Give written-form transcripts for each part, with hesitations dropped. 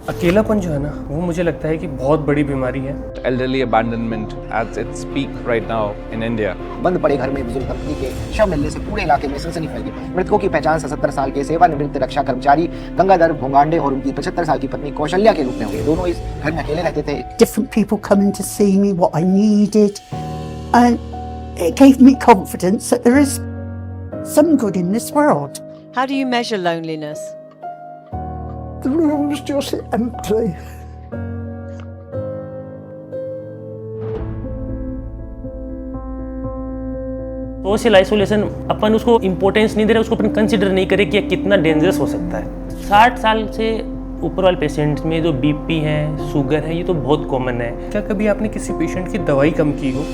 अकेलापन जो है ना, वो मुझे लगता है कि बहुत बड़ी बीमारी है। Elderly abandonment at its peak right now in India. बंद पड़े घर में बुजुर्ग पत्नी के शव मिलने से पूरे इलाके में सनसनी फैल गई। मृतकों की पहचान 77 साल के सेवानिवृत्त रक्षा कर्मचारी गंगाधर भोंगांडे और उनकी 75 साल की पत्नी कौशल्या के रूप में हुई। दोनों इस घर में अकेले रहते थे। Different people coming to see me, what I needed, and it gave me confidence that there is some good in this world. How do you measure loneliness? The room's just empty. Social isolation अपन उसको importance नहीं दे रहे, उसको अपन consider नहीं करें कि ये कितना डेंजरस हो सकता है। 60 साल से ऊपर वाले पेशेंट्स में जो बीपी है, शुगर है, ये तो बहुत कॉमन है। क्या कभी आपने किसी पेशेंट की दवाई कम की हो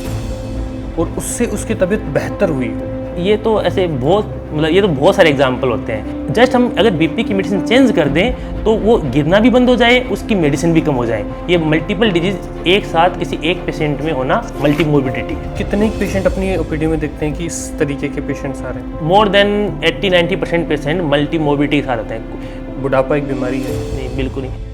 और उससे उसकी तबीयत बेहतर हुई हो? ये तो ऐसे बहुत मतलब ये तो बहुत सारे एग्जाम्पल होते हैं। जस्ट हम अगर बीपी की मेडिसिन चेंज कर दें तो वो गिरना भी बंद हो जाए, उसकी मेडिसिन भी कम हो जाए। ये मल्टीपल डिजीज एक साथ किसी एक पेशेंट में होना मल्टी मोर्बिडिटी। कितने पेशेंट अपनी ओपीडी में देखते हैं कि इस तरीके के पेशेंट्स आ रहे हैं? More than 80-90% patient multi morbidity के साथ आते हैं। बुढ़ापा एक बीमारी है? नहीं, बिल्कुल नहीं।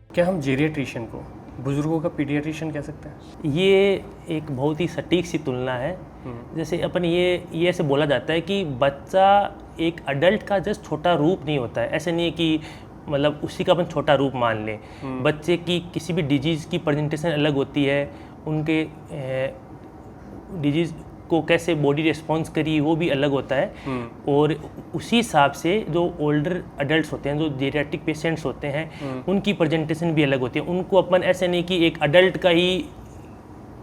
क्या हम जेरिएट्रिशियन को बुजुर्गों का पीडियाट्रिशियन कह सकते हैं? ये एक बहुत ही सटीक सी तुलना है। जैसे अपन ये ऐसे बोला जाता है कि बच्चा एक अडल्ट का जस्ट छोटा रूप नहीं होता है। ऐसे नहीं है कि मतलब उसी का अपन छोटा रूप मान लें। बच्चे की किसी भी डिजीज़ की प्रेजेंटेशन अलग होती है, उनके डिजीज़ को कैसे बॉडी रिस्पॉन्स करी वो भी अलग होता है। और उसी हिसाब से जो ओल्डर अडल्ट्स होते हैं, जो जेरियाट्रिक पेशेंट्स होते हैं, उनकी प्रेजेंटेशन भी अलग होती है। उनको अपन ऐसे नहीं कि एक अडल्ट का ही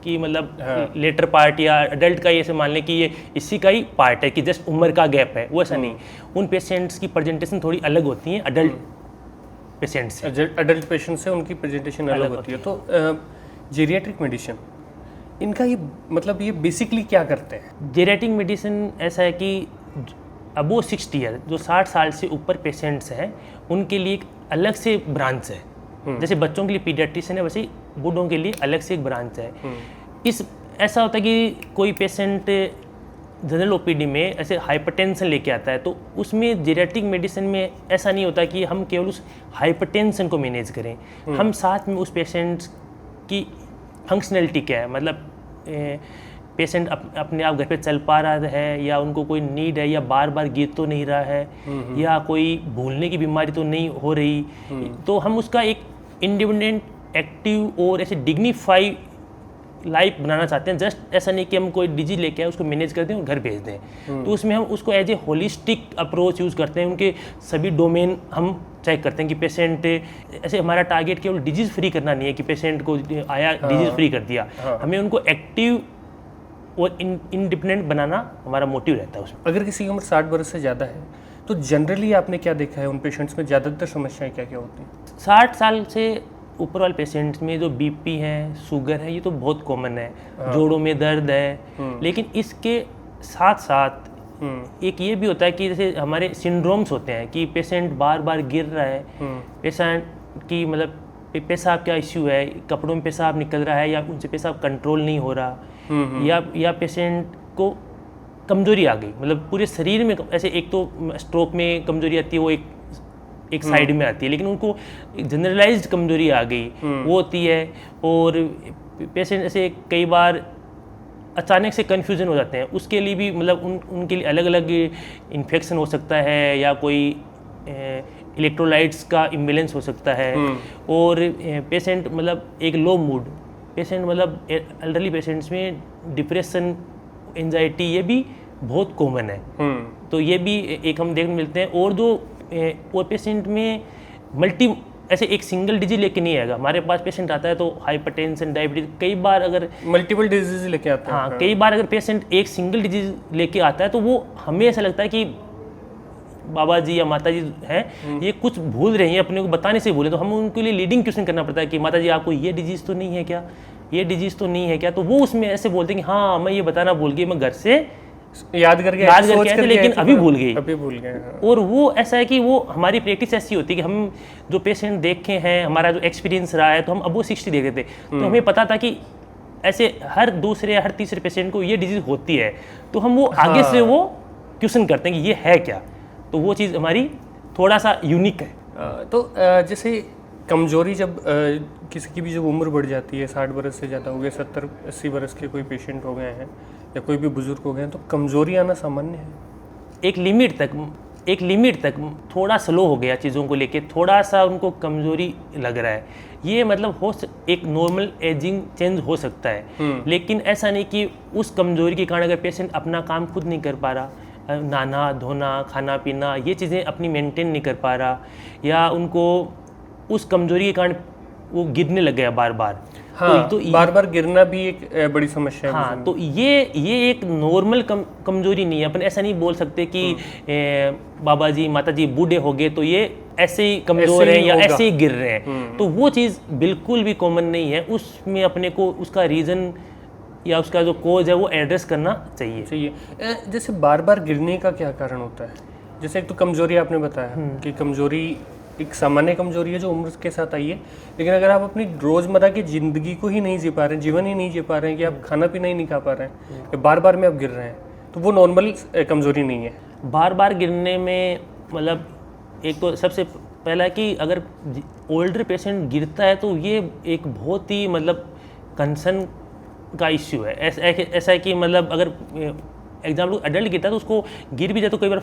कि मतलब लेटर पार्ट या अडल्ट का ही ऐसे मान लें कि ये इसी का ही पार्ट है कि जस्ट उम्र का गैप है, वो ऐसा नहीं। उन पेशेंट्स की प्रेजेंटेशन थोड़ी अलग होती हैं अडल्ट पेशेंट से। अडल्ट पेशेंट से उनकी प्रेजेंटेशन अलग होती है। तो जेरियाट्रिक मेडिसिन इनका ये मतलब ये बेसिकली क्या करते हैं? जेरियाट्रिक मेडिसिन ऐसा है कि अबो 60 ईयर जो 60 साल से ऊपर पेशेंट्स हैं उनके लिए एक अलग से ब्रांच है। जैसे बच्चों के लिए पीडियाट्रिशियन है, वैसे ही बूढ़ों के लिए अलग से एक ब्रांच है। इस ऐसा होता है कि कोई पेशेंट जनरल ओपीडी में ऐसे हाइपरटेंशन लेके आता है, तो उसमें जेरियाट्रिक मेडिसिन में ऐसा नहीं होता कि हम केवल उस हाइपरटेंशन को मैनेज करें। हम साथ में उस पेशेंट्स की फंक्शनलिटी क्या है, मतलब पेशेंट अपने आप घर पे चल पा रहा है या उनको कोई नीड है या बार बार गिर तो नहीं रहा है या कोई भूलने की बीमारी तो नहीं हो रही, तो हम उसका एक इंडिपेंडेंट, एक्टिव और ऐसे डिग्निफाई लाइफ बनाना चाहते हैं। जस्ट ऐसा नहीं कि हम कोई डिजीज लेके आए उसको मैनेज कर दें और घर भेज दें। तो उसमें हम उसको as a holistic approach use करते हैं। उनके सभी डोमेन हम चेक करते हैं कि पेशेंट ऐसे हमारा टारगेट केवल डिजीज़ फ्री करना नहीं है कि पेशेंट को आया डिजीज़ फ्री कर दिया। हमें उनको एक्टिव और इंडिपेंडेंट बनाना हमारा मोटिव रहता है उसमें। अगर किसी की उम्र 60 बरस से ज़्यादा है तो जनरली आपने क्या देखा है उन पेशेंट्स में ज़्यादातर समस्याएं क्या क्या होती हैं? 60 साल से ऊपर वाले पेशेंट्स में जो बीपी है, शुगर है, ये तो बहुत कॉमन है। जोड़ों में दर्द है, लेकिन इसके साथ साथ एक ये भी होता है कि जैसे हमारे सिंड्रोम्स होते हैं कि पेशेंट बार बार गिर रहा है, पेशेंट की मतलब पेशाब क्या इश्यू है, कपड़ों में पेशाब निकल रहा है या उनसे पेशाब कंट्रोल नहीं हो रहा, या पेशेंट को कमजोरी आ गई, मतलब पूरे शरीर में ऐसे। एक तो स्ट्रोक में कमजोरी आती है, वो एक साइड में आती है, लेकिन उनको जनरलाइज्ड कमजोरी आ गई वो होती है। और पेशेंट ऐसे कई बार अचानक से कन्फ्यूजन हो जाते हैं, उसके लिए भी मतलब उनके लिए अलग अलग इन्फेक्शन हो सकता है या कोई इलेक्ट्रोलाइट्स का इम्बेलेंस हो सकता है। और पेशेंट मतलब एक लो मूड पेशेंट, मतलब एल्डरली पेशेंट्स में डिप्रेशन, एंजाइटी, ये भी बहुत कॉमन है। तो ये भी एक हम देखने मिलते हैं। और जो और पेशेंट में मल्टी ऐसे एक सिंगल डिजीज लेके नहीं आएगा। हमारे पास पेशेंट आता है तो हाइपरटेंशन, डायबिटीज, कई बार अगर मल्टीपल डिजीज लेके आते हैं। हाँ, कई बार अगर पेशेंट एक सिंगल डिजीज लेके आता है तो वो हमें ऐसा लगता है कि बाबा जी या माता जी हैं, ये कुछ भूल रहे हैं, अपने को बताने से भूले। तो हम उनके लिए लीडिंग क्वेश्चन करना पड़ता है कि माता जी आपको ये डिजीज़ तो नहीं है क्या, ये डिजीज़ तो नहीं है क्या? तो वो उसमें ऐसे बोलते हैं कि हाँ मैं ये बताना भूल गई, मैं घर से याद करके आए थे लेकिन अभी भूल गए। और वो ऐसा है कि वो हमारी प्रैक्टिस ऐसी होती है कि हम जो पेशेंट देखे हैं, हमारा जो एक्सपीरियंस रहा है, तो हम अब वो 60 देखे थे, तो हमें पता था कि ऐसे हर दूसरे हर तीसरे पेशेंट को ये डिजीज़ होती है, तो हम वो आगे से वो क्वेश्चन करते हैं कि ये है क्या। तो वो चीज़ हमारी थोड़ा सा यूनिक है। जैसे कमजोरी जब किसी की भी जब उम्र बढ़ जाती है, 60 बरस से ज़्यादा हो गए, 70-80 बरस के कोई पेशेंट हो गए हैं या कोई भी बुजुर्ग हो गए हैं, तो कमजोरी आना सामान्य है? एक लिमिट तक थोड़ा स्लो हो गया चीज़ों को लेके, थोड़ा सा उनको कमजोरी लग रहा है, ये मतलब एक नॉर्मल एजिंग चेंज हो सकता है। लेकिन ऐसा नहीं कि उस कमजोरी के कारण अगर पेशेंट अपना काम खुद नहीं कर पा रहा, नहाना धोना खाना पीना ये चीज़ें अपनी मेंटेन नहीं कर पा रहा, या उनको उस कमजोरी के कारण वो गिरने लग गया बार बार। हाँ, तो बार बार गिरना भी एक बड़ी समस्या है। हाँ, तो ये एक नॉर्मल कमजोरी नहीं है। अपन ऐसा नहीं बोल सकते कि बाबा जी माता जी बूढ़े हो गए तो ये ऐसे ही कमजोर हैं या ऐसे ही गिर रहे हैं, तो वो चीज़ बिल्कुल भी कॉमन नहीं है। उसमें अपने को उसका रीज़न या उसका जो कोज है वो एड्रेस करना चाहिए। जैसे बार बार गिरने का क्या कारण होता है? जैसे एक तो कमजोरी आपने बताया कि कमजोरी एक सामान्य कमजोरी है जो उम्र के साथ आई है, लेकिन अगर आप अपनी रोज़मर्रा की ज़िंदगी को ही नहीं जी पा रहे हैं, जीवन ही नहीं जी पा रहे हैं, कि आप खाना पीना ही नहीं खा पा रहे हैं, बार बार में आप गिर रहे हैं, तो वो नॉर्मल कमजोरी नहीं है। बार बार गिरने में मतलब एक तो सबसे पहला कि अगर ओल्डर पेशेंट गिरता है तो ये एक बहुत ही मतलब कंसर्न का इश्यू है। ऐसा है कि मतलब अगर एग्जाम्पल एडल्ट गिरता है तो उसको गिर भी जाए तो कई बार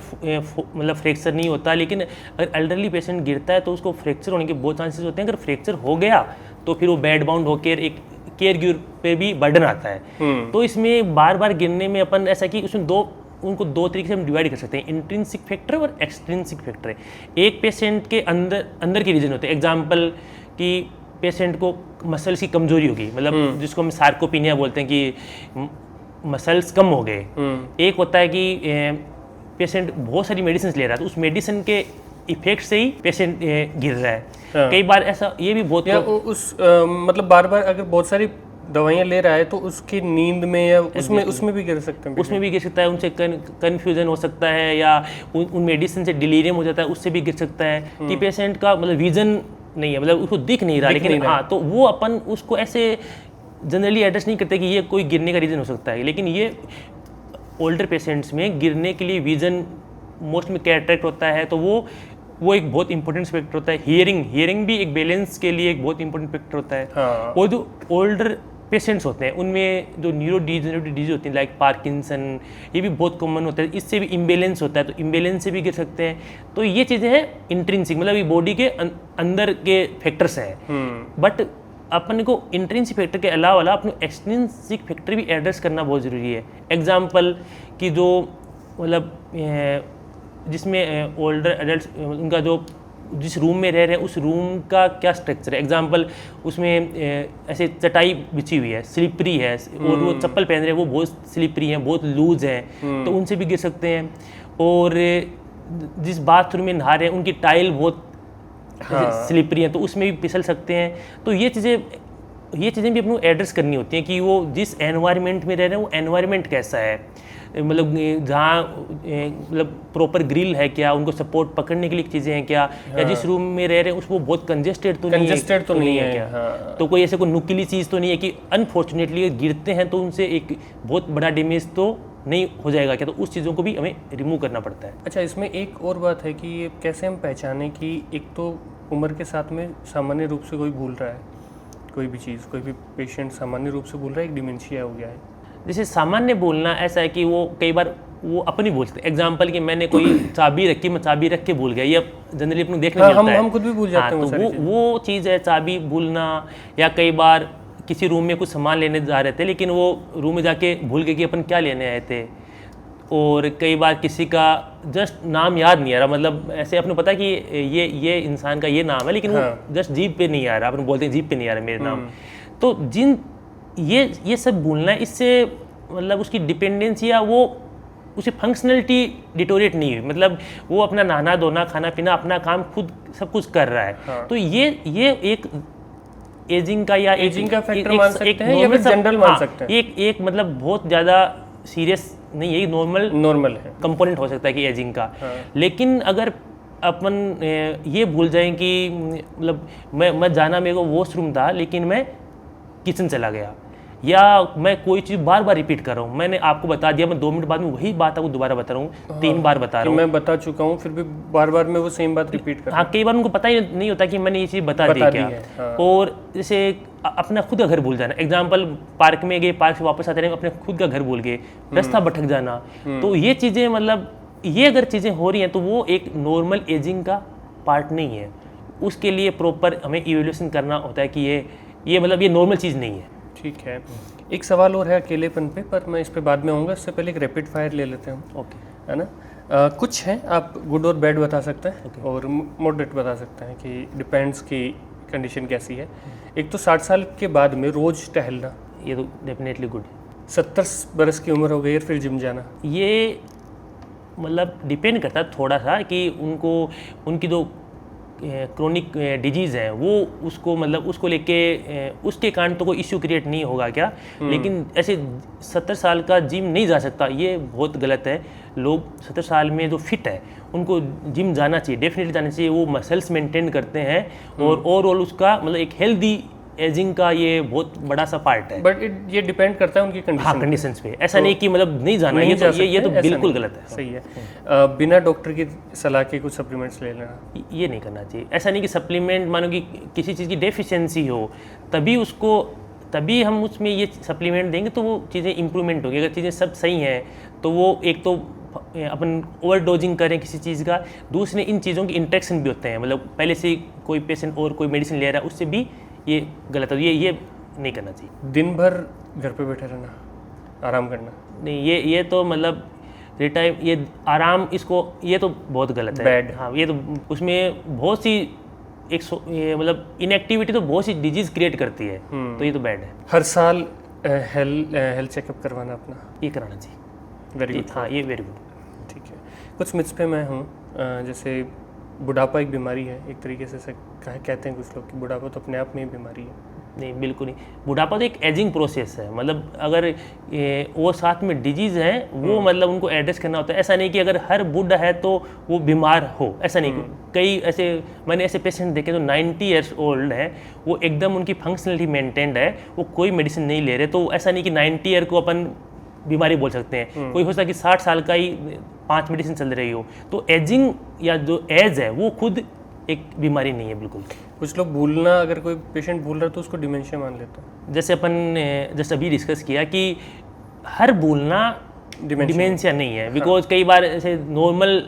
मतलब फ्रैक्चर नहीं होता, लेकिन अगर एल्डरली पेशेंट गिरता है तो उसको फ्रैक्चर होने के बहुत चांसेस होते हैं। अगर फ्रैक्चर हो गया तो फिर वो बेड बाउंड होकर एक केयर गिवर पे भी बर्डन आता है। तो इसमें बार बार गिरने में अपन ऐसा कि उसमें उनको दो तरीके से हम डिवाइड कर सकते हैं, इंट्रिंसिक फैक्टर और एक्सट्रिंसिक फैक्टर। एक पेशेंट के अंदर के रीजन होते हैं, एग्जाम्पल कि पेशेंट को मसल्स की कमजोरी होगी, मतलब जिसको हम सार्कोपिनिया बोलते हैं कि मसल्स कम हो गए। एक होता है कि पेशेंट बहुत सारी मेडिसिन ले रहा है तो उस मेडिसिन के इफेक्ट से ही पेशेंट गिर रहा है। हाँ। कई बार ऐसा ये भी बहुत मतलब बार बार अगर बहुत सारी दवाइयाँ ले रहा है तो उसकी नींद में या उसमें भी गिर सकते हैं। उसमें भी गिर सकता है, उनसे कन्फ्यूजन हो सकता है, या उन मेडिसिन से डिलीरियम हो जाता है, उससे भी गिर सकता है कि पेशेंट का मतलब विजन नहीं है, मतलब उसको दिख नहीं रहा, लेकिन हाँ तो वो अपन उसको ऐसे जनरली एड्रेस नहीं करते कि ये कोई गिरने का रीज़न हो सकता है। लेकिन ये ओल्डर पेशेंट्स में गिरने के लिए विजन मोस्ट में कैटरेक्ट होता है, तो वो एक बहुत इंपॉर्टेंट फैक्टर होता है। हियरिंग भी एक बैलेंस के लिए एक बहुत इंपॉर्टेंट फैक्टर होता है। हाँ। वो जो ओल्डर पेशेंट्स होते हैं उनमें जो न्यूरो डिजेनरेटिव डिजीज होती हैं लाइक पार्किंसन, ये भी बहुत कॉमन होता है। इससे भी इम्बेलेंस होता है, तो इम्बेलेंस से भी गिर सकते हैं। तो ये चीज़ें हैं इंट्रिंसिक, मतलब ये बॉडी के अंदर के फैक्टर्स हैं। बट अपन को इंट्रिंसिक फैक्टर के अलावा अपने एक्सट्रिंसिक फैक्टर भी एड्रेस करना बहुत ज़रूरी है। एग्जाम्पल कि जो मतलब जिसमें ओल्डर एडल्ट उनका जो जिस रूम में रह रहे हैं उस रूम का क्या स्ट्रक्चर है। एग्जाम्पल उसमें ऐसे चटाई बिछी हुई है, स्लिपरी है, और वो चप्पल पहन रहे हैं वो बहुत स्लिपरी हैं, बहुत लूज हैं, तो उनसे भी गिर सकते हैं। और जिस बाथरूम में नहा रहे हैं उनकी टाइल बहुत स्लिपरी हैं, तो उसमें भी फिसल सकते हैं। तो ये चीज़ें भी अपने एड्रेस करनी होती हैं कि वो जिस एनवायरनमेंट में रह रहे हैं वो एनवायरनमेंट कैसा है, मतलब जहाँ मतलब प्रॉपर ग्रिल है क्या, उनको सपोर्ट पकड़ने के लिए चीज़ें हैं क्या, या जिस रूम में रह रहे हैं उसको बहुत कंजेस्टेड तो नहीं है क्या। हाँ। तो कोई ऐसे कोई नुकीली चीज़ तो नहीं है कि अनफॉर्चुनेटली गिरते हैं तो उनसे एक बहुत बड़ा डैमेज तो नहीं हो जाएगा क्या, तो उस चीज़ों को भी हमें रिमूव करना पड़ता है। अच्छा, इसमें एक और बात है कि ये कैसे हम पहचानें कि एक तो उम्र के साथ में सामान्य रूप से कोई भूल रहा है, कोई भी चीज़, कोई भी पेशेंट सामान्य रूप से भूल रहा है, एक डिमेंशिया हो गया है। जैसे सामान्य बोलना ऐसा है कि वो कई बार वो अपनी बोलते हैं। एग्जाम्पल कि मैंने कोई चाबी रखी, मैं चाबी रख के भूल गया, ये जनरली अपने देखने मिलता है। हम खुद भी भूल जाते हैं। तो वो चीज़ है चाबी भूलना। या कई बार किसी रूम में कुछ सामान लेने जा रहे थे लेकिन वो रूम में जाके भूल गए कि अपन क्या लेने आए थे। और कई बार किसी का जस्ट नाम याद नहीं आ रहा, मतलब ऐसे अपने पता है कि ये इंसान का ये नाम है, लेकिन वो जस्ट जीभ पे नहीं आ रहा, अपन बोलते हैं जीभ पे नहीं आ रहा मेरे नाम। तो ये सब भूलना है, इससे मतलब उसकी डिपेंडेंसी या वो उसे फंक्शनलिटी डिटोरेट नहीं हुई, मतलब वो अपना नहाना धोना खाना पीना अपना काम खुद सब कुछ कर रहा है। हाँ। तो ये एक एजिंग का या एजिंग का फैक्टर मान सकते हैं या फिर जनरल मान सकते हैं। एक मतलब बहुत ज़्यादा सीरियस नहीं है, नॉर्मल है कंपोनेंट हो सकता है कि एजिंग का। लेकिन अगर अपन ये भूल जाएं कि मतलब मैं जाना मेरे को वॉशरूम था लेकिन मैं किचन चला गया, या मैं कोई चीज़ बार बार रिपीट कर रहा हूँ, मैंने आपको बता दिया, मैं 2 मिनट बाद में वही बात आपको दोबारा बता रहा हूँ, 3 बार बता कि रहा हूँ। मैं बता चुका हूँ फिर भी बार बार मैं वो सेम बात रिपीट कर हाँ, कई बार उनको पता ही नहीं होता कि मैंने ये चीज़ बता दी क्या। है, हाँ। और जैसे अपना खुद का घर भूल जाना, एग्जाम्पल पार्क में गए, पार्क से वापस आते रहे अपने खुद का घर भूल गए, रास्ता भटक जाना, तो ये चीज़ें मतलब ये अगर चीज़ें हो रही हैं तो वो एक नॉर्मल एजिंग का पार्ट नहीं है। उसके लिए प्रॉपर हमें इवैल्यूएशन करना होता है कि ये मतलब ये नॉर्मल चीज़ नहीं है। ठीक है, एक सवाल और है अकेलेपन पे, पर मैं इस पे बाद में आऊँगा। इससे पहले एक रैपिड फायर ले लेते हैं, ओके। है ना। कुछ हैं आप गुड और बैड बता सकते हैं और मॉडरेट बता सकते हैं कि डिपेंड्स की कंडीशन कैसी है। एक तो 60 साल के बाद में रोज़ टहलना, ये तो डेफिनेटली गुड। 70 बरस की उम्र हो गई और फिर जिम जाना, ये मतलब डिपेंड करता है थोड़ा सा कि उनकी जो क्रोनिक डिजीज़ है वो उसको मतलब उसको लेके उसके कारण तो कोई इश्यू क्रिएट नहीं होगा क्या, लेकिन ऐसे 70 साल का जिम नहीं जा सकता, ये बहुत गलत है। लोग 70 साल में जो फिट है उनको जिम जाना चाहिए, डेफिनेटली जाना चाहिए। वो मसल्स मेंटेन करते हैं और ओवरऑल उसका मतलब एक हेल्दी एजिंग का ये बहुत बड़ा सा पार्ट है। बट ये डिपेंड करता है उनकी कंडीशन। हाँ, कंडीशंस पे। ऐसा नहीं कि मतलब नहीं जाना, ये तो बिल्कुल गलत है। सही है। बिना डॉक्टर की सलाह के कुछ सप्लीमेंट्स ले लेना, ये नहीं करना चाहिए। ऐसा नहीं कि सप्लीमेंट मानो कि किसी चीज़ की डेफिशिएंसी हो तभी हम उसमें ये सप्लीमेंट देंगे तो वो चीज़ें इंप्रूवमेंट होगी। अगर चीज़ें सब सही हैं तो वो एक तो अपन ओवर डोजिंग करें किसी चीज़ का, दूसरे इन चीज़ों की इंट्रैक्शन भी होते हैं, मतलब पहले से कोई पेशेंट और कोई मेडिसिन ले रहा है उससे भी ये गलत है। ये नहीं करना चाहिए। दिन भर घर पे बैठे रहना, आराम करना नहीं, ये तो मतलब ये आराम, इसको ये तो बहुत गलत है। Bad। हाँ, ये तो उसमें बहुत सी ये मतलब इनएक्टिविटी तो बहुत सी डिजीज़ क्रिएट करती है, तो ये तो बैड है। हर साल हेल्थ चेकअप करवाना अपना, ये कराना चाहिए। Very good. हाँ, ये वेरी गुड। ठीक है, कुछ मिथ्स पे मैं हूँ, जैसे बुढ़ापा एक बीमारी है, एक तरीके से कहते हैं कुछ लोग कि बुढ़ापा तो अपने आप में ही बीमारी है। नहीं, बिल्कुल नहीं। बुढ़ापा तो एक एजिंग प्रोसेस है, मतलब अगर वो साथ में डिजीज़ है वो मतलब उनको एड्रेस करना होता है। ऐसा नहीं कि अगर हर बूढ़ा है तो वो बीमार हो, ऐसा नहीं। कई ऐसे मैंने ऐसे पेशेंट देखे जो 90 ईयर्स ओल्ड है, वो एकदम उनकी फंक्शनलिटी मेंटेन्ड है, वो कोई मेडिसिन नहीं ले रहे, तो ऐसा नहीं कि 90 ईयर को अपन बीमारी बोल सकते हैं। कोई हो सकता है कि 60 साल का ही 5 मेडिसिन चल रही हो, तो एजिंग या जो एज है वो खुद एक बीमारी नहीं है बिल्कुल। कुछ लोग भूलना, अगर कोई पेशेंट भूल रहा है तो उसको डिमेंशिया मान लेते हैं। जैसे अपन जैसे अभी डिस्कस किया कि हर भूलना डिमेंशिया नहीं है, बिकॉज कई बार ऐसे नॉर्मल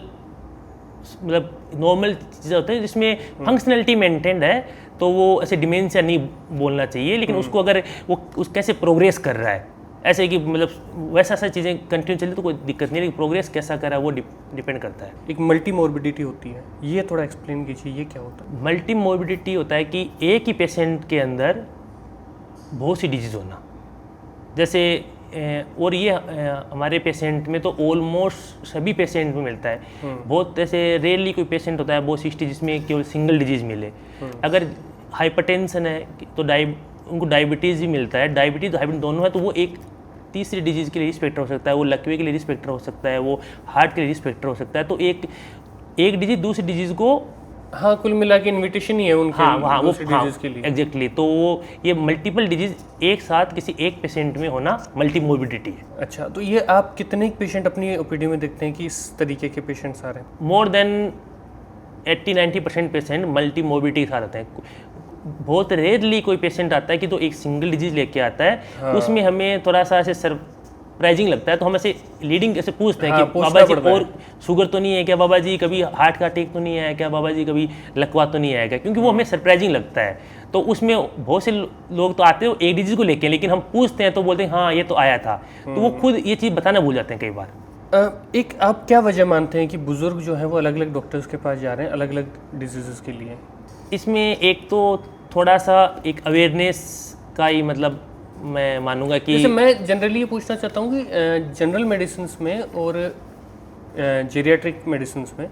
चीज़ें होते हैं जिसमें फंक्शनलिटी मेंटेन्ड है, तो वो ऐसे डिमेंशिया नहीं बोलना चाहिए। लेकिन उसको अगर वो कैसे प्रोग्रेस कर रहा है, ऐसे कि मतलब वैसा सा चीज़ें कंटिन्यू चली तो कोई दिक्कत नहीं, लेकिन प्रोग्रेस कैसा करा वो डिपेंड करता है। एक मल्टी मोर्बिडिटी होती है, ये थोड़ा एक्सप्लेन कीजिए, ये क्या होता है? मल्टी मोर्बिडिटी होता है कि एक ही पेशेंट के अंदर बहुत सी डिजीज़ होना, जैसे और ये हमारे पेशेंट में तो ऑलमोस्ट सभी पेशेंट में मिलता है। बहुत ऐसे रेयरली कोई पेशेंट होता है बहुत 60 जिसमें केवल सिंगल डिजीज़ मिले। अगर हाइपरटेंशन है तो उनको डायबिटीज़ भी मिलता है, डायबिटीज़ हाइपरटेंशन दोनों है, तो वो एक तीसरी डिजीज़ के लिए रिस्क फैक्टर हो सकता है, वो लकवे के लिए रिस्क फैक्टर हो सकता है, वो हार्ट के लिए रिस्क फैक्टर हो सकता है। तो एक डिजीज़ दूसरी डिजीज़ को, हाँ, कुल मिला के इन्विटेशन ही है उनके वो डिजीज़ के लिए। एग्जैक्टली। तो वो ये मल्टीपल डिजीज़ एक साथ किसी एक पेशेंट में होना मल्टी मोर्बिडिटी है। अच्छा, तो ये आप कितने पेशेंट अपनी ओपीडी में देखते हैं कि इस तरीके के पेशेंट्स आ रहे हैं? More than 80-90% patient multi morbidity के साथ आते हैं। बहुत रेयरली कोई पेशेंट आता है कि तो एक सिंगल डिजीज लेके आता है। हाँ। उसमें हमें थोड़ा सा ऐसे सरप्राइजिंग लगता है, तो हम ऐसे लीडिंग ऐसे पूछते हैं, हाँ, कि बाबा जी और शुगर तो नहीं है क्या, बाबा जी कभी हार्ट का अटैक तो नहीं आया क्या, बाबा जी कभी लकवा तो नहीं आया क्या, क्योंकि वो हमें सरप्राइजिंग लगता है। तो उसमें बहुत से लोग तो आते हो एक डिजीज को लेके, लेकिन हम पूछते हैं तो बोलते हैं हाँ ये तो आया था, तो वो खुद ये चीज़ बताना भूल जाते हैं कई बार। एक आप क्या वजह मानते हैं कि बुजुर्ग जो है वो अलग अलग डॉक्टर्स के पास जा रहे हैं अलग अलग डिजीज़ के लिए? इसमें एक तो थोड़ा सा एक अवेयरनेस का ही मतलब मैं मानूंगा कि जैसे मैं जनरली ये पूछना चाहता हूँ कि जनरल मेडिसिन में और जेरियाट्रिक मेडिसिन में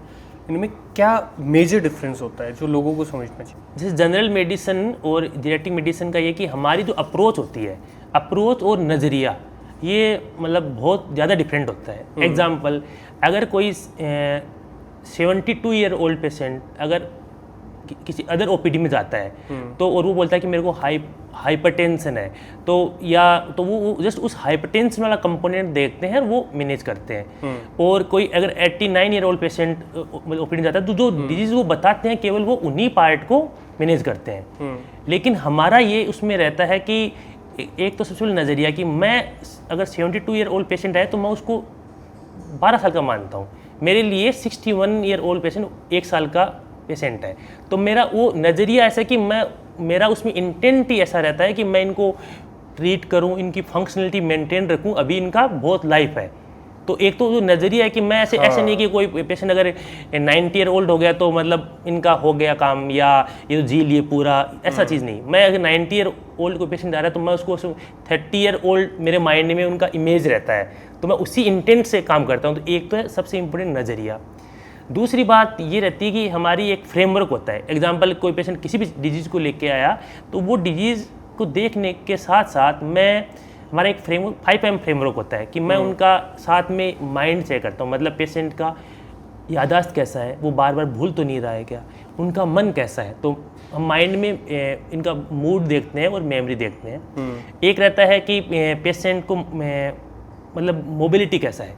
इनमें क्या मेजर डिफरेंस होता है जो लोगों को समझना चाहिए? जैसे जनरल मेडिसिन और जेरियाट्रिक मेडिसिन का ये कि हमारी जो अप्रोच होती है, अप्रोच और नज़रिया, ये मतलब बहुत ज़्यादा डिफरेंट होता है। एग्जाम्पल, अगर कोई 72 ईयर ओल्ड पेशेंट अगर किसी अदर ओपीडी में जाता है तो और वो बोलता है कि मेरे को हाइपरटेंशन है तो वो जस्ट उस हाइपरटेंशन वाला कंपोनेंट देखते हैं और वो मैनेज करते हैं। और कोई अगर 89 ईयर ओल्ड पेशेंट ओपीडी जाता है तो जो डिजीज वो बताते हैं केवल वो उन्हीं पार्ट को मैनेज करते हैं। लेकिन हमारा ये उसमें रहता है कि एक तो सबसे पहले नज़रिया कि मैं अगर 72 ईयर ओल्ड पेशेंट है तो मैं उसको 12 साल का मानता हूँ, मेरे लिए 61 ईयर ओल्ड पेशेंट 1 साल का पेशेंट है। तो मेरा वो नज़रिया ऐसा कि मेरा उसमें इंटेंट ही ऐसा रहता है कि मैं इनको ट्रीट करूँ, इनकी फंक्शनलिटी मेंटेन रखूँ, अभी इनका बहुत लाइफ है। तो एक तो जो नज़रिया है कि मैं ऐसे नहीं कि कोई पेशेंट अगर 90 ईयर ओल्ड हो गया तो मतलब इनका हो गया काम या ये तो जी लिए पूरा, ऐसा चीज़ नहीं। मैं अगर 90 ईयर ओल्ड कोई पेशेंट आ रहा है तो मैं उसको 30 ईयर ओल्ड मेरे माइंड में उनका इमेज रहता है, तो मैं उसी इंटेंट से काम करता हूँ। तो एक तो है सबसे इम्पोर्टेंट नज़रिया। दूसरी बात ये रहती है कि हमारी एक फ्रेमवर्क होता है। एग्जाम्पल, कोई पेशेंट किसी भी डिजीज़ को लेके आया तो वो डिजीज़ को देखने के साथ साथ हमारा एक फ्रेमवर्क 5M फ्रेमवर्क होता है कि मैं उनका साथ में माइंड चेक करता हूँ। मतलब पेशेंट का यादाश्त कैसा है, वो बार बार भूल तो नहीं रहा है क्या, उनका मन कैसा है, तो हम माइंड में इनका मूड देखते हैं और मेमोरी देखते हैं। एक रहता है कि पेशेंट को मतलब मोबिलिटी कैसा है,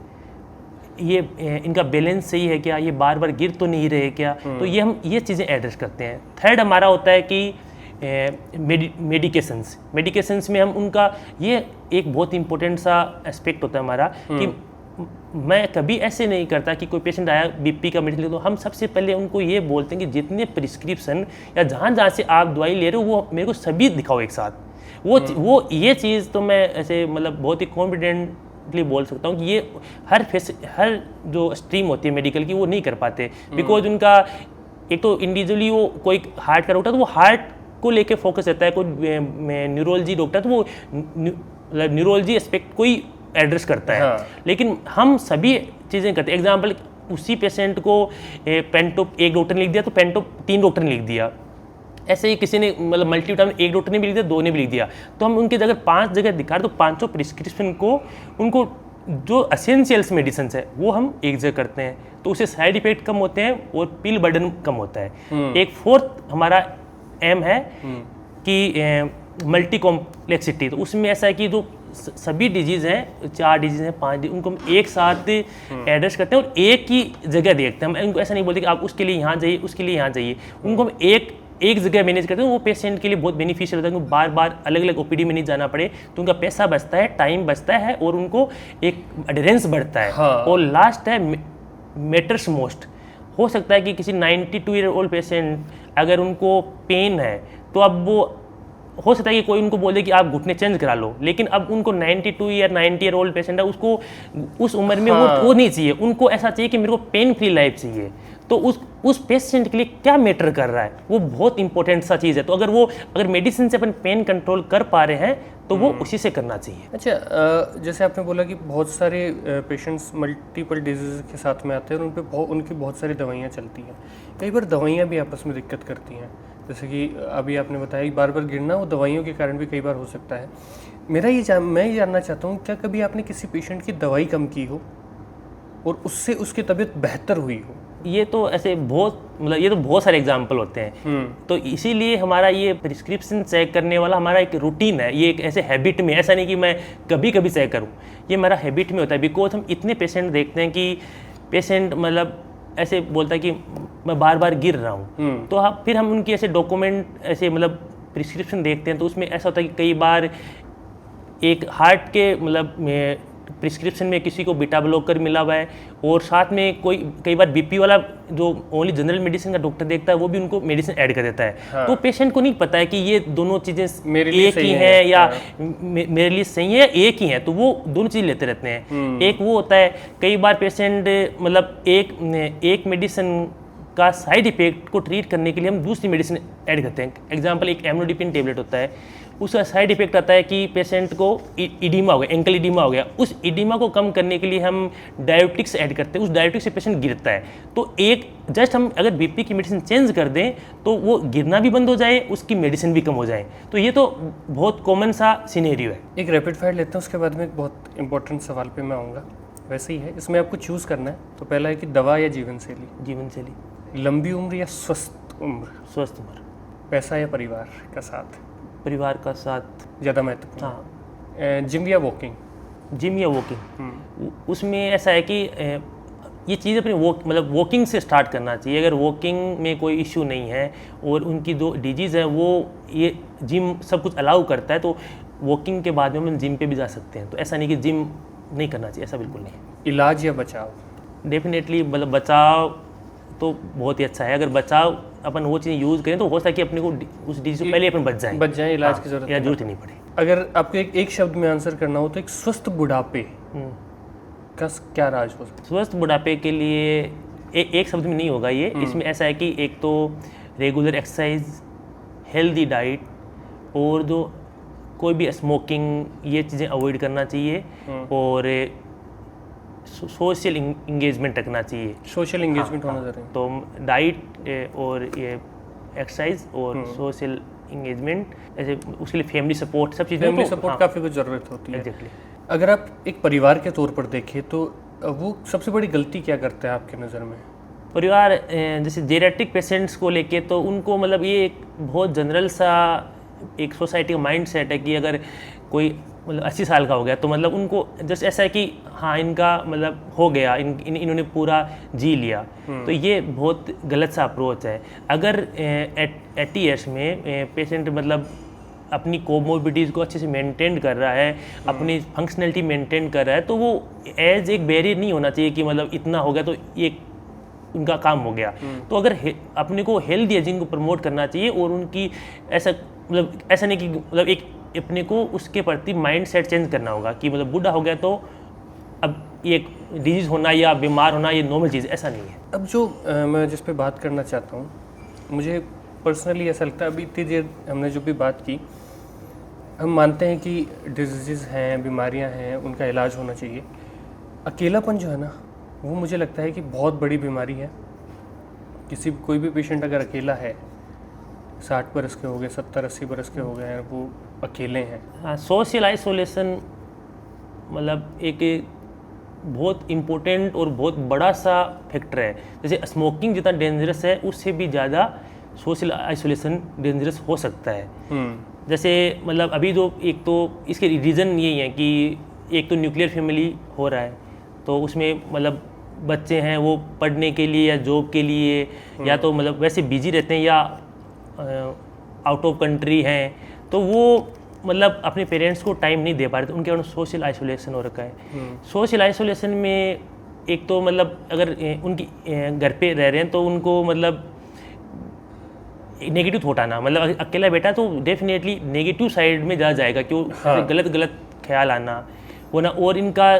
ये इनका बैलेंस सही है क्या, ये बार बार गिर तो नहीं रहे क्या, तो हम ये चीज़ें एड्रेस करते हैं। थर्ड हमारा होता है कि मेडिकेशंस में हम उनका, ये एक बहुत इंपॉर्टेंट सा एस्पेक्ट होता है हमारा कि मैं कभी ऐसे नहीं करता कि कोई पेशेंट आया बीपी का मेडिसिन ले, तो हम सबसे पहले उनको ये बोलते हैं कि जितने प्रिस्क्रिप्शन या जहाँ से आप दवाई ले रहे हो वो मेरे को सभी दिखाओ एक साथ। वो ये चीज़ तो मैं ऐसे मतलब बहुत ही कॉन्फिडेंटली बोल सकता हूँ कि ये हर जो स्ट्रीम होती है मेडिकल की वो नहीं कर पाते, बिकॉज उनका एक तो इंडिविजुअली वो कोई हार्ट का डॉक्टर तो वो हार्ट को लेके फोकस रहता है, कोई न्यूरोलॉजी डॉक्टर तो वो न्यूरोलॉजी एस्पेक्ट कोई एड्रेस करता है। हाँ। लेकिन हम सभी चीज़ें करते हैं। एग्जाम्पल, उसी पेशेंट को पेंटोप एक डॉक्टर ने लिख दिया तो पेंटोप 3 डॉक्टर ने लिख दिया, ऐसे ही किसी ने मतलब मल्टीविटामिन एक डॉक्टर ने भी लिख दिया, 2 ने भी लिख दिया, तो हम उनकी जगह 5 जगह दिखा तो 500 प्रिस्क्रिप्शन को उनको जो असेंशियल्स मेडिसिन है वो हम एक जगह करते हैं, तो उससे साइड इफेक्ट कम होते हैं और पिल बर्डन कम होता है। एक फोर्थ हमारा एम है कि मल्टी कॉम्प्लेक्सिटी, तो उसमें ऐसा है कि जो सभी डिजीज़ हैं, 4 डिजीज़ हैं, 5 डिजीज, उनको हम एक साथ एड्रेस करते हैं और एक ही जगह देखते हैं। हम उनको ऐसा नहीं बोलते कि आप उसके लिए यहाँ जाइए, उसके लिए यहाँ जाइए, उनको हम एक जगह मैनेज करते हैं। वो पेशेंट के लिए बहुत बेनिफिशियल होता है, उनको बार बार अलग अलग ओपीडी में नहीं जाना पड़े, तो उनका पैसा बचता है, टाइम बचता है और उनको एक एडरेंस बढ़ता है। हाँ। और लास्ट है मैटर्स मोस्ट। हो सकता है कि किसी 92 ईयर ओल्ड पेशेंट अगर उनको पेन है तो अब वो हो सकता है कि कोई उनको बोले कि आप घुटने चेंज करा लो, लेकिन अब उनको 92 या 90 ईयर ओल्ड पेशेंट है, उसको उस उम्र में वो नहीं चाहिए, उनको ऐसा चाहिए कि मेरे को पेन फ्री लाइफ चाहिए। तो उस पेशेंट के लिए क्या मैटर कर रहा है, वो बहुत इंपॉर्टेंट सा चीज़ है। तो अगर मेडिसिन से अपन पेन कंट्रोल कर पा रहे हैं तो वो उसी से करना चाहिए। अच्छा, जैसे आपने बोला कि बहुत सारे पेशेंट्स मल्टीपल डिजीज़ के साथ में आते हैं और उन पे उनकी बहुत सारी दवाइयाँ चलती हैं, कई बार दवाइयाँ भी आपस में दिक्कत करती हैं, जैसे कि अभी आपने बताया कि बार बार गिरना वो दवाइयों के कारण भी कई बार हो सकता है। मैं ये जानना चाहता हूँ, क्या कभी आपने किसी पेशेंट की दवाई कम की हो और उससे उसकी तबीयत बेहतर हुई हो? ये तो ऐसे ये तो बहुत सारे एग्जाम्पल होते हैं। तो इसीलिए हमारा ये प्रिस्क्रिप्शन चेक करने वाला हमारा एक रूटीन है, ये एक ऐसे हैबिट में, ऐसा नहीं कि मैं कभी कभी चेक करूँ, ये हमारा हैबिट में होता है। बिकॉज हम इतने पेशेंट देखते हैं कि पेशेंट मतलब ऐसे बोलता है कि मैं बार बार गिर रहा हूँ, तो फिर हम उनकी ऐसे डॉक्यूमेंट ऐसे मतलब प्रिस्क्रिप्शन देखते हैं, तो उसमें ऐसा होता है कि कई बार एक हार्ट के मतलब प्रिस्क्रिप्शन में किसी को बीटा ब्लॉकर मिला हुआ है और साथ में कई बार बीपी वाला जो ओनली जनरल मेडिसिन का डॉक्टर देखता है वो भी उनको मेडिसिन ऐड कर देता है। हाँ। तो पेशेंट को नहीं पता है कि ये दोनों चीज़ें एक ही हैं या मेरे लिए सही है या एक ही हैं, तो वो दोनों चीज़ लेते रहते हैं। एक वो होता है कई बार पेशेंट मतलब एक मेडिसिन का साइड इफेक्ट को ट्रीट करने के लिए हम दूसरी मेडिसिन ऐड करते हैं। एग्जाम्पल, एक एमलोडिपिन टेबलेट होता है, उसका साइड इफेक्ट आता है कि पेशेंट को इडीमा हो गया, एंकल इडीमा हो गया, उस इडीमा को कम करने के लिए हम डायोटिक्स ऐड करते हैं, उस डायोटिक्स से पेशेंट गिरता है। तो हम अगर बीपी की मेडिसिन चेंज कर दें तो वो गिरना भी बंद हो जाए, उसकी मेडिसिन भी कम हो जाए। तो ये तो बहुत कॉमन सा सिनेरियो है। एक रैपिड फायर लेते हैं, उसके बाद में एक बहुत इंपॉर्टेंट सवाल पे मैं आऊँगा। वैसे ही है, इसमें आपको चूज़ करना है, तो पहला है कि दवा या जीवन शैली? जीवन शैली। लंबी उम्र या स्वस्थ उम्र, स्वस्थ उम्र, पैसा या परिवार का साथ परिवार का साथ। ज़्यादा महत्वपूर्ण? हाँ, जिम या वॉकिंग? जिम या वॉकिंग, उसमें ऐसा है कि ये चीज़ अपनी मतलब वॉकिंग से स्टार्ट करना चाहिए। अगर वॉकिंग में कोई इश्यू नहीं है और उनकी जो डिजीज़ है वो ये जिम सब कुछ अलाउ करता है, तो वॉकिंग के बाद में हम जिम पे भी जा सकते हैं। तो ऐसा नहीं कि जिम नहीं करना चाहिए, ऐसा बिल्कुल नहीं। इलाज या बचाव? डेफिनेटली मतलब बचाव तो बहुत ही अच्छा है। अगर बचाव अपन वो चीज़ें यूज़ करें तो हो सकता है कि अपने को उस डिजीज से पहले अपन बच जाएं, इलाज की ज़रूरत जरूरत ही नहीं पड़े। अगर आपको एक शब्द में आंसर करना हो तो एक स्वस्थ बुढ़ापे का क्या राज हो सकता स्वस्थ बुढ़ापे के लिए एक शब्द में नहीं होगा ये। इसमें ऐसा है कि एक तो रेगुलर एक्सरसाइज, हेल्दी डाइट, और जो कोई भी स्मोकिंग, ये चीज़ें अवॉइड करना चाहिए, और सोशल इंगेजमेंट रखना चाहिए। सोशल इंगेजमेंट होना ज़रूरी है। तो डाइट और ये एक्सरसाइज और सोशल इंगेजमेंट, ऐसे उसके लिए फैमिली सपोर्ट, सब चीज़ें फैमिली सपोर्ट काफ़ी कुछ ज़रूरत होती है। एग्जैक्टली। अगर आप एक परिवार के तौर पर देखें तो वो सबसे बड़ी गलती क्या करता है आपकी नज़र में? परिवार जैसे जेरियाट्रिक पेशेंट्स को लेके, तो उनको मतलब ये एक बहुत जनरल सा एक सोसाइटी का माइंड सेट है कि अगर कोई मतलब 80 साल का हो गया तो मतलब उनको जैसे ऐसा है कि हाँ इनका मतलब हो गया, इन्होंने पूरा जी लिया। तो ये बहुत गलत सा अप्रोच है। अगर 80 ईयर्स में पेशेंट मतलब अपनी कोमोर्बिडिटीज़ को अच्छे से मेंटेन कर रहा है, अपनी फंक्शनलिटी मेंटेन कर रहा है, तो वो एज एक बैरियर नहीं होना चाहिए कि मतलब इतना हो गया तो ये उनका काम हो गया। तो अगर अपने को हेल्दी एजिंग को प्रमोट करना चाहिए, और उनकी ऐसा मतलब ऐसा नहीं कि मतलब एक अपने को उसके प्रति माइंड सेट चेंज करना होगा कि मतलब बूढ़ा हो गया तो अब ये डिजीज़ होना या बीमार होना ये नॉर्मल चीज़, ऐसा नहीं है। अब जो मैं जिस पे बात करना चाहता हूँ, मुझे पर्सनली ऐसा लगता है, अभी इतनी देर हमने जो भी बात की, हम मानते हैं कि डिजीज़ हैं, बीमारियां हैं, उनका इलाज होना चाहिए। अकेलापन जो है ना, वो मुझे लगता है कि बहुत बड़ी बीमारी है। कोई भी पेशेंट अगर अकेला है, 60 बरस के हो गए, 70-80 बरस के हो गए हैं, वो अकेले हैं। हाँ, सोशल आइसोलेशन मतलब एक बहुत इम्पोर्टेंट और बहुत बड़ा सा फैक्टर है। जैसे स्मोकिंग जितना डेंजरस है, उससे भी ज़्यादा सोशल आइसोलेशन डेंजरस हो सकता है। जैसे मतलब अभी तो एक तो इसके रीज़न यही है कि एक तो न्यूक्लियर फैमिली हो रहा है, तो उसमें मतलब बच्चे हैं वो पढ़ने के लिए या जॉब के लिए या तो मतलब वैसे बिजी रहते हैं या आउट ऑफ कंट्री हैं, तो वो मतलब अपने पेरेंट्स को टाइम नहीं दे पा रहे, तो उनके कारण सोशल आइसोलेशन हो रखा है। सोशल आइसोलेशन में एक तो मतलब अगर उनकी घर पे रह रहे हैं तो उनको मतलब नेगेटिव थॉट आना, मतलब अकेला बैठा तो डेफिनेटली नेगेटिव साइड में जा जाएगा, क्यों गलत ख्याल आना वो ना, और इनका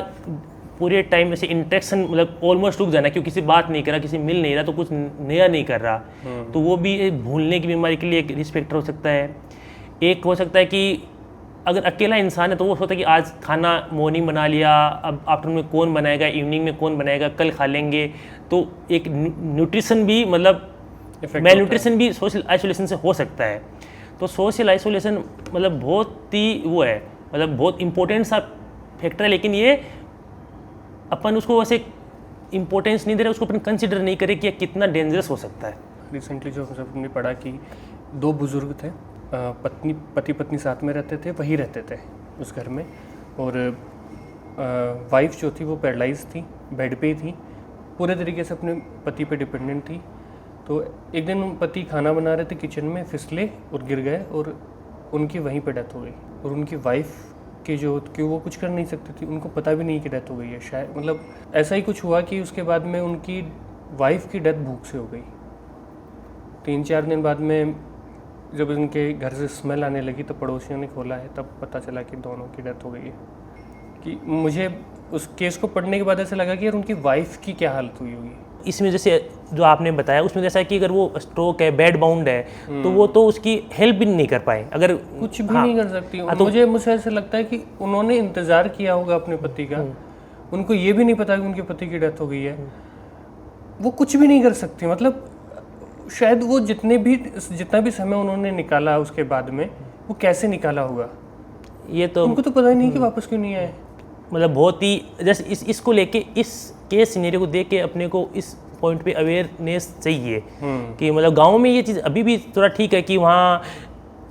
पूरे टाइम ऐसे इंटरेक्शन मतलब ऑलमोस्ट रुक जाना, क्यों किसी बात नहीं कर रहा, किसी मिल नहीं रहा, तो कुछ नया नहीं कर रहा, तो वो भी एक भूलने की बीमारी के लिए एक रिस्क फैक्टर हो सकता है। एक हो सकता है कि अगर अकेला इंसान है तो वो सोचता है कि आज खाना मॉर्निंग बना लिया, अब आफ्टरनून में कौन बनाएगा, इवनिंग में कौन बनाएगा, कल खा लेंगे, तो एक न्यूट्रिशन भी मतलब मेल न्यूट्रिशन भी सोशल आइसोलेशन से हो सकता है। तो सोशल आइसोलेशन मतलब बहुत ही वो है, मतलब बहुत इंपॉर्टेंट सा फैक्टर है, लेकिन ये अपन उसको वैसे इंपॉर्टेंस नहीं दे रहे, उसको अपन कंसिडर नहीं करें कि कितना डेंजरस हो सकता है। रिसेंटली जो हमने पढ़ा कि 2 बुजुर्ग थे, पति पत्नी साथ में रहते थे, वही रहते थे उस घर में, और वाइफ जो थी वो पैरालाइज थी, बेड पे ही थी, पूरे तरीके से अपने पति पे डिपेंडेंट थी। तो एक दिन पति खाना बना रहे थे, किचन में फिसले और गिर गए और उनकी वहीं पे डेथ हो गई। और उनकी वाइफ के जो कि वो कुछ कर नहीं सकती थी, उनको पता भी नहीं कि डेथ हो गई है, शायद मतलब ऐसा ही कुछ हुआ कि उसके बाद में उनकी वाइफ की डेथ भूख से हो गई। 3-4 दिन बाद में जब उनके घर से स्मेल आने लगी तो पड़ोसियों ने खोला है, तब पता चला कि दोनों की डेथ हो गई है। कि मुझे उस केस को पढ़ने के बाद ऐसा लगा कि यार उनकी वाइफ की क्या हालत हुई होगी। इसमें जैसे जो आपने बताया उसमें जैसा कि अगर वो स्ट्रोक है, बेड बाउंड है, तो वो तो उसकी हेल्प भी नहीं कर पाए, अगर कुछ भी नहीं कर सकती। तो मुझे ऐसा लगता है कि उन्होंने इंतजार किया होगा अपने पति का, उनको ये भी नहीं पता कि उनके पति की डेथ हो गई है, वो कुछ भी नहीं कर सकती। मतलब शायद वो जितना भी समय उन्होंने निकाला उसके बाद में, वो कैसे निकाला होगा, ये तो उनको तो पता ही नहीं कि वापस क्यों नहीं आए। मतलब बहुत ही जैसे इसको लेके, इस केस सिनेरियो को देख के अपने को इस पॉइंट पे अवेयरनेस चाहिए कि मतलब गांव में ये चीज़ अभी भी थोड़ा ठीक है कि वहाँ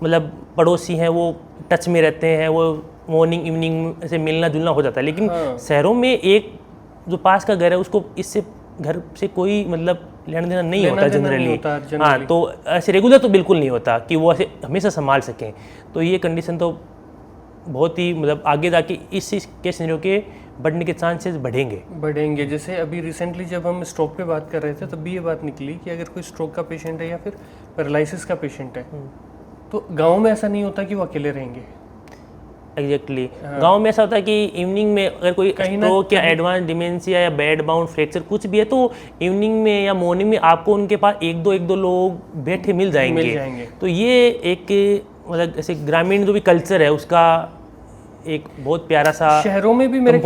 मतलब पड़ोसी हैं वो टच में रहते हैं, वो मॉर्निंग इवनिंग ऐसे मिलना जुलना हो जाता है, लेकिन शहरों में एक जो पास का घर है उसको इससे घर से कोई मतलब लेना देना नहीं होता जनरली। हाँ, तो ऐसे रेगुलर तो बिल्कुल नहीं होता कि वो ऐसे हमेशा संभाल सकें। तो ये कंडीशन तो बहुत ही मतलब आगे जाके इस के सिनेरियो के बढ़ने के चांसेस बढ़ेंगे। जैसे अभी रिसेंटली जब हम स्ट्रोक पे बात कर रहे थे तब भी ये बात निकली कि अगर कोई स्ट्रोक का पेशेंट है या फिर पैरालिसिस का पेशेंट है तो गांव में ऐसा नहीं होता कि वो अकेले रहेंगे। एग्जैक्टली गांव में ऐसा होता है कि इवनिंग में अगर कोई स्ट्रोक या एडवांस डिमेंशिया या बेड बाउंड फ्रैक्चर कुछ भी है तो इवनिंग में या मॉर्निंग में आपको उनके पास एक दो लोग बैठे मिल जाएंगे। तो ये एक मतलब ऐसे ग्रामीण जो भी कल्चर है उसका एक बहुत प्यारा सा शहरों में भी मेरे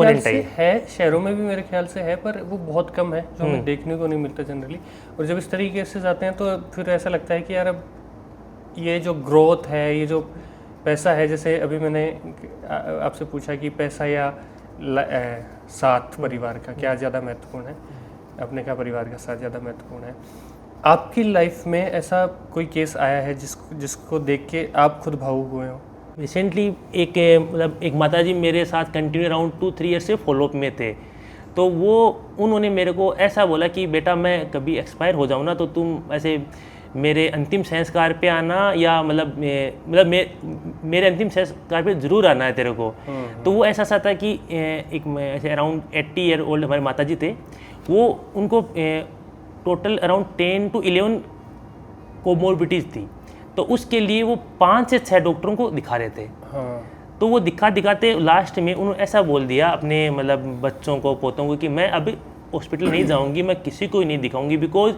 ख्याल से है पर वो बहुत कम है जो हमें देखने को नहीं मिलता जनरली। और जब इस तरीके से जाते हैं तो फिर ऐसा लगता है कि यार अब ये जो ग्रोथ है, ये जो पैसा है, जैसे अभी मैंने आपसे पूछा कि पैसा या साथ परिवार का क्या ज़्यादा महत्वपूर्ण है, अपने का परिवार का साथ ज़्यादा महत्वपूर्ण है। आपकी लाइफ में ऐसा कोई केस आया है जिसको देख के आप खुद भावुक हुए हो? रिसेंटली एक माताजी मेरे साथ कंटिन्यू अराउंड 2-3 ईयर से फॉलोअप में थे। तो उन्होंने मेरे को ऐसा बोला कि बेटा मैं कभी एक्सपायर हो जाऊँ ना तो तुम ऐसे मेरे अंतिम संस्कार पे आना या मेरे अंतिम संस्कार पे ज़रूर आना है तेरे को। तो वो ऐसा था कि एक ऐसे अराउंड 80 ईयर ओल्ड हमारे माताजी थे, वो उनको टोटल अराउंड 10 to 11 कोमोर्बिटीज़ थी। तो उसके लिए वो 5 से 6 डॉक्टरों को दिखा रहे थे। तो वो दिखाते लास्ट में उन्होंने ऐसा बोल दिया अपने मतलब बच्चों को पोतों को कि मैं अभी हॉस्पिटल नहीं जाऊंगी, मैं किसी को ही नहीं दिखाऊंगी, बिकॉज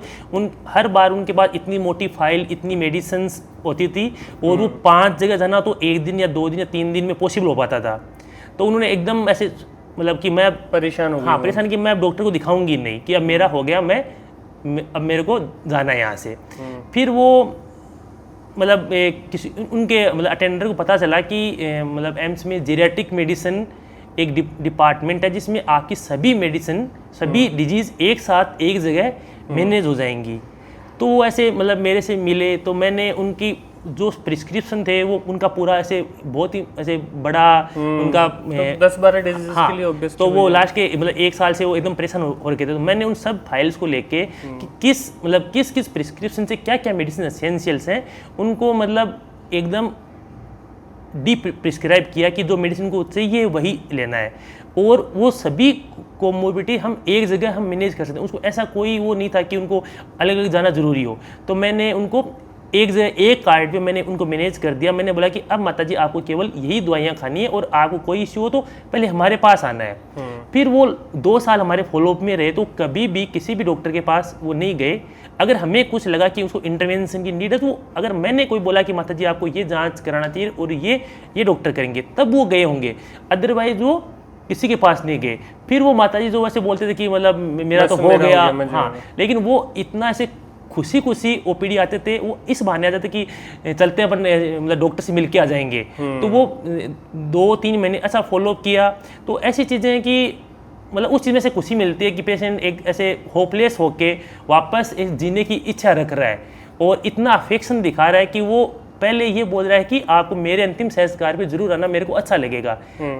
हर बार उनके पास इतनी मोटी फाइल, इतनी मेडिसिन्स होती थी और वो 5 जगह जाना तो 1 दिन या 2 दिन या 3 दिन में पॉसिबल हो पाता था। तो उन्होंने एकदम ऐसे मतलब कि मैं परेशान कि मैं अब डॉक्टर को दिखाऊंगी नहीं, कि अब मेरा हो गया, अब मेरे को जाना है यहाँ से। फिर वो मतलब किसी उनके मतलब अटेंडर को पता चला कि मतलब एम्स में जेरियाट्रिक मेडिसिन एक डिपार्टमेंट है जिसमें आपकी सभी मेडिसिन, सभी डिजीज़ एक साथ एक जगह मैनेज हो जाएंगी। तो वो ऐसे मतलब मेरे से मिले, तो मैंने उनकी जो प्रिस्क्रिप्शन थे वो उनका पूरा ऐसे बहुत ही ऐसे बड़ा उनका तो 10-12 डिजीज के लिए ऑब्वियस। तो वो लास्ट के मतलब 1 साल से वो एकदम परेशान हो रखे थे। तो मैंने उन सब फाइल्स को लेके कि किस प्रिस्क्रिप्शन से क्या क्या मेडिसिन एसेंशियल्स हैं उनको मतलब एकदम डीप प्रिस्क्राइब किया कि जो मेडिसिन को चाहिए वही लेना है, और वो सभी कोमोर्बिडिटी हम एक जगह हम मैनेज कर सकते हैं। उसको ऐसा कोई वो नहीं था कि उनको अलग अलग जाना ज़रूरी हो। तो मैंने उनको एक जगह एक कार्ड पे मैंने उनको मैनेज कर दिया। मैंने बोला कि अब माताजी आपको केवल यही दवाइयाँ खानी है और आपको कोई इश्यू हो तो पहले हमारे पास आना है। फिर वो 2 साल हमारे फॉलोअप में रहे, तो कभी भी किसी भी डॉक्टर के पास वो नहीं गए। अगर हमें कुछ लगा कि उसको इंटरवेंशन की नीड है तो अगर मैंने कोई बोला कि माताजी आपको ये जांच कराना चाहिए और ये डॉक्टर करेंगे, तब वो गए होंगे, अदरवाइज वो किसी के पास नहीं गए। फिर वो माताजी जो वैसे बोलते थे कि मतलब मेरा तो हो गया, हाँ, लेकिन वो इतना ऐसे खुशी ओपीडी आते थे, वो इस बहाने आते थे कि चलते हैं अपन मतलब डॉक्टर से मिल के आ जाएंगे। तो वो 2-3 महीने ऐसा फॉलोअप किया। तो ऐसी चीज़ें हैं कि मतलब उस चीज़ में से खुशी मिलती है कि पेशेंट एक ऐसे होपलेस होके वापस एक जीने की इच्छा रख रहा है और इतना अफेक्शन दिखा रहा है कि वो पहले ये बोल रहा है कि आपको मेरे अंतिम संस्कार पे जरूर आना, मेरे को अच्छा लगेगा।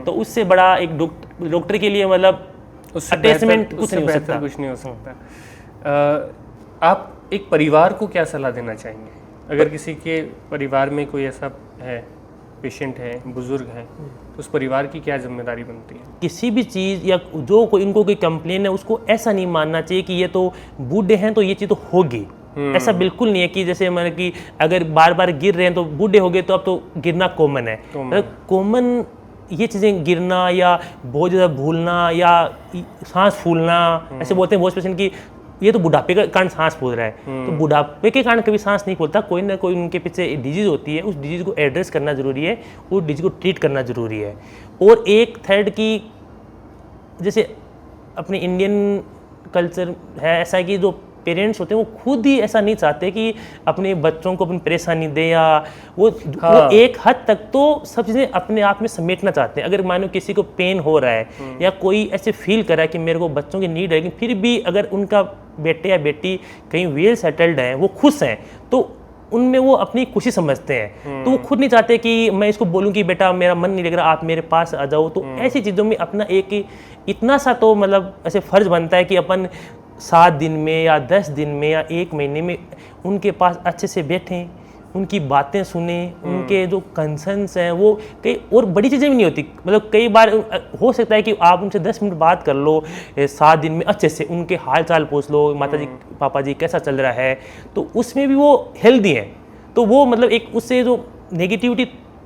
तो उससे बड़ा एक डॉक्टर के लिए मतलब अटैचमेंट कुछ नहीं हो सकता। आप एक परिवार को क्या सलाह देना चाहेंगे अगर किसी के परिवार में कोई ऐसा है, पेशेंट है, बुजुर्ग है, तो उस परिवार की क्या जिम्मेदारी बनती है? किसी भी चीज़ या जो कोई इनको कोई कंप्लेन है उसको ऐसा नहीं मानना चाहिए कि ये तो बूढ़े हैं तो ये चीज़ तो होगी। ऐसा बिल्कुल नहीं है कि जैसे मतलब कि अगर बार बार गिर रहे हैं तो बूढ़े हो गए तो अब तो गिरना कॉमन है। कॉमन ये चीज़ें गिरना या बहुत ज़्यादा भूलना या सांस फूलना, ऐसे बोलते हैं बहुत पेशेंट की ये तो बुढ़ापे के कारण सांस फूल रहा है। तो बुढ़ापे के कारण कभी सांस नहीं फूलता, कोई ना कोई उनके पीछे डिजीज़ होती है, उस डिजीज़ को एड्रेस करना ज़रूरी है, उस डिजीज़ को ट्रीट करना ज़रूरी है। और एक थर्ड की जैसे अपने इंडियन कल्चर है ऐसा कि जो पेरेंट्स होते हैं वो खुद ही ऐसा नहीं चाहते कि अपने बच्चों को अपनी परेशानी दे, या वो एक हद तक तो सब चीज़ें अपने आप में समेटना चाहते हैं। अगर मानो किसी को पेन हो रहा है या कोई ऐसे फील कर रहा है कि मेरे को बच्चों की नीड है, लेकिन फिर भी अगर उनका बेटे या बेटी कहीं वेल सेटल्ड है, वो खुश हैं, तो उनमें वो अपनी खुशी समझते हैं। तो वो खुद नहीं चाहते कि मैं इसको बोलूं कि बेटा मेरा मन नहीं लग रहा, आप मेरे पास आ जाओ। तो ऐसी चीज़ों में अपना एक इतना सा तो मतलब ऐसे फ़र्ज़ बनता है कि अपन 7 दिन में या 10 दिन में या 1 महीने में उनके पास अच्छे से बैठें, उनकी बातें सुने, उनके जो कंसर्न्स हैं वो कई और बड़ी चीज़ें भी नहीं होती। मतलब कई बार हो सकता है कि आप उनसे 10 मिनट बात कर लो 7 दिन में, अच्छे से उनके हाल चाल पूछ लो, माता जी पापा जी कैसा चल रहा है, तो उसमें भी वो हेल्दी हैं। तो वो मतलब एक उससे जो नेगेटिविटी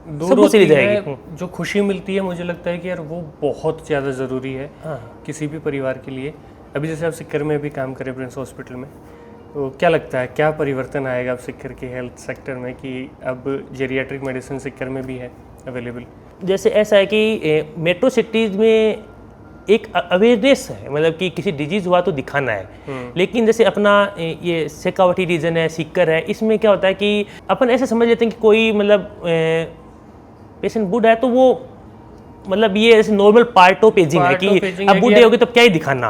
दूर होती चली जाएगी, जो खुशी मिलती है मुझे लगता है कि यार वो बहुत ज़्यादा ज़रूरी है किसी भी परिवार के लिए। अभी जैसे आप सिक्कर में भी काम करें प्रिंस हॉस्पिटल में, तो क्या लगता है क्या परिवर्तन आएगा अब सिक्कर के हेल्थ सेक्टर में कि अब जेरियाट्रिक मेडिसिन सिक्कर में भी है अवेलेबल? जैसे ऐसा है कि मेट्रो सिटीज़ में एक अवेयरनेस है, मतलब कि किसी डिजीज़ हुआ तो दिखाना है। लेकिन जैसे अपना ये शेखावटी रीजन है, सिक्कर है, इसमें क्या होता है कि अपन ऐसे समझ लेते हैं कि कोई मतलब पेशेंट बूढ़ा है तो वो मतलब ये ऐसे नॉर्मल पार्ट ऑफ एजिंग है कि अब बूढ़े हो गए तो क्या ही दिखाना।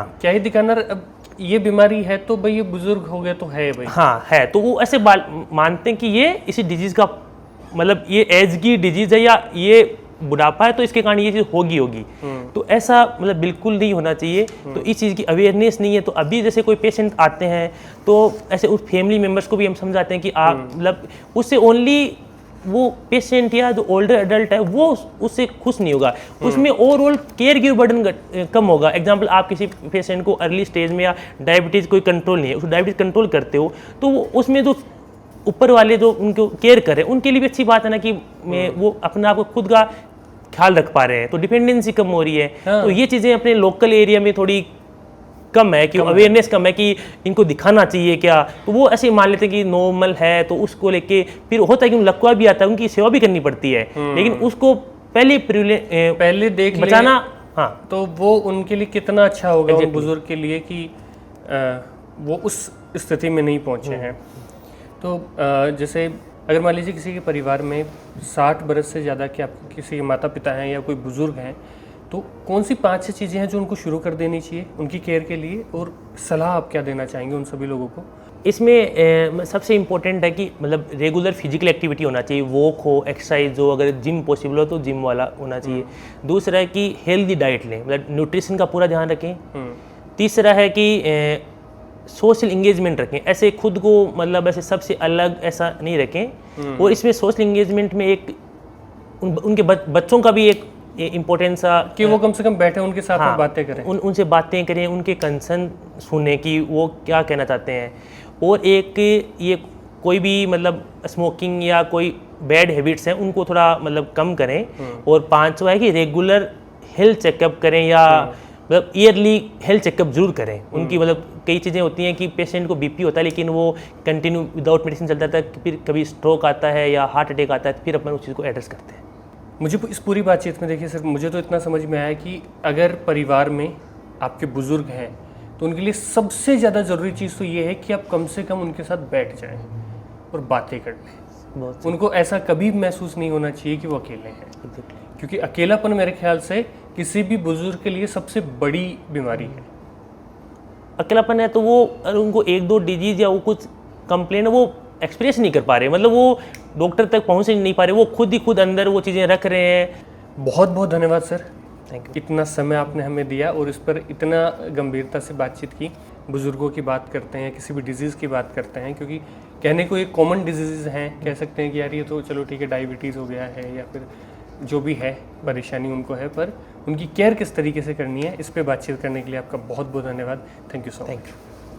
अब ये बीमारी है तो भाई ये बुजुर्ग हो गए तो है भाई, हाँ है, तो वो ऐसे मानते हैं कि ये इसी डिजीज़ का मतलब ये एज की डिजीज़ है या ये बुढ़ापा है तो इसके कारण ये चीज़ होगी। तो ऐसा मतलब बिल्कुल नहीं होना चाहिए। तो इस चीज़ की अवेयरनेस नहीं है। तो अभी जैसे कोई पेशेंट आते हैं तो ऐसे उस फैमिली मेम्बर्स को भी हम समझाते हैं कि आप मतलब उससे ओनली वो पेशेंट या जो ओल्डर एडल्ट है वो उससे खुश नहीं होगा, उसमें ओवरऑल केयर गिव बर्डन कम होगा। एग्जांपल, आप किसी पेशेंट को अर्ली स्टेज में या डायबिटीज़ कोई कंट्रोल नहीं है, उस डायबिटीज़ कंट्रोल करते हो तो उसमें जो ऊपर वाले जो उनको केयर करें उनके लिए भी अच्छी बात है ना कि वो अपने आप को खुद का ख्याल रख पा रहे हैं, तो डिपेंडेंसी कम हो रही है। तो ये चीज़ें अपने लोकल एरिया में थोड़ी कम है कि अवेयरनेस कम है कि इनको दिखाना चाहिए क्या, तो वो ऐसे मान लेते हैं कि नॉर्मल है। तो उसको लेके फिर होता है कि लकवा भी आता है, उनकी सेवा भी करनी पड़ती है, लेकिन उसको पहले देख बचाना, हाँ, तो वो उनके लिए कितना अच्छा होगा उन बुजुर्ग के लिए कि वो उस स्थिति में नहीं पहुंचे हैं। तो जैसे अगर मान लीजिए किसी के परिवार में 60 बरस से ज़्यादा के आपके किसी के माता पिता हैं या कोई बुजुर्ग हैं, तो कौन सी 5-6 चीज़ें हैं जो उनको शुरू कर देनी चाहिए उनकी केयर के लिए, और सलाह आप क्या देना चाहेंगे उन सभी लोगों को? इसमें सबसे इम्पोर्टेंट है कि मतलब रेगुलर फिजिकल एक्टिविटी होना चाहिए, वॉक हो, एक्सरसाइज हो, अगर जिम पॉसिबल हो तो जिम वाला होना चाहिए। दूसरा है कि हेल्दी डाइट लें, मतलब न्यूट्रिशन का पूरा ध्यान रखें। तीसरा है कि सोशल इंगेजमेंट रखें, ऐसे खुद को मतलब ऐसे सबसे अलग ऐसा नहीं रखें। और इसमें सोशल इंगेजमेंट में एक उनके बच्चों का भी एक इम्पोर्टेंस कि वो कम से कम बैठे उनके साथ में बातें करें, उनसे बातें करें, उनके कंसर्न सुने कि वो क्या कहना चाहते हैं। और एक ये कोई भी मतलब स्मोकिंग या कोई बैड हैबिट्स हैं उनको थोड़ा मतलब कम करें। और 5वां है कि रेगुलर हेल्थ चेकअप करें या मतलब ईयरली हेल्थ चेकअप जरूर करें। उनकी मतलब कई चीज़ें होती हैं कि पेशेंट को बीपी होता है लेकिन वो कंटिन्यू विदाउट मेडिसिन चलता है, फिर कभी स्ट्रोक आता है या हार्ट अटैक आता है, फिर अपन उस चीज़ को एड्रेस करते हैं। मुझे इस पूरी बातचीत में देखिए सर, मुझे तो इतना समझ में आया कि अगर परिवार में आपके बुजुर्ग हैं तो उनके लिए सबसे ज़्यादा ज़रूरी चीज़ तो ये है कि आप कम से कम उनके साथ बैठ जाएं और बातें कर लें। उनको ऐसा कभी महसूस नहीं होना चाहिए कि वो अकेले हैं, क्योंकि अकेलापन मेरे ख्याल से किसी भी बुजुर्ग के लिए सबसे बड़ी बीमारी है। अकेलापन है तो वो उनको 1-2 डिजीज़ या वो कुछ कंप्लेन है वो एक्सप्रेस नहीं कर पा रहे, मतलब वो डॉक्टर तक पहुंच नहीं पा रहे, वो खुद अंदर वो चीज़ें रख रहे हैं। बहुत बहुत धन्यवाद सर, थैंक यू। इतना समय आपने हमें दिया और इस पर इतना गंभीरता से बातचीत की। बुज़ुर्गों की बात करते हैं, किसी भी डिजीज़ की बात करते हैं, क्योंकि कहने को एक कॉमन डिजीज़ हैं, कह सकते हैं कि यार ये तो चलो ठीक है डायबिटीज़ हो गया है या फिर जो भी है परेशानी उनको है, पर उनकी केयर किस तरीके से करनी है इस पर बातचीत करने के लिए आपका बहुत बहुत धन्यवाद। Thank you so much.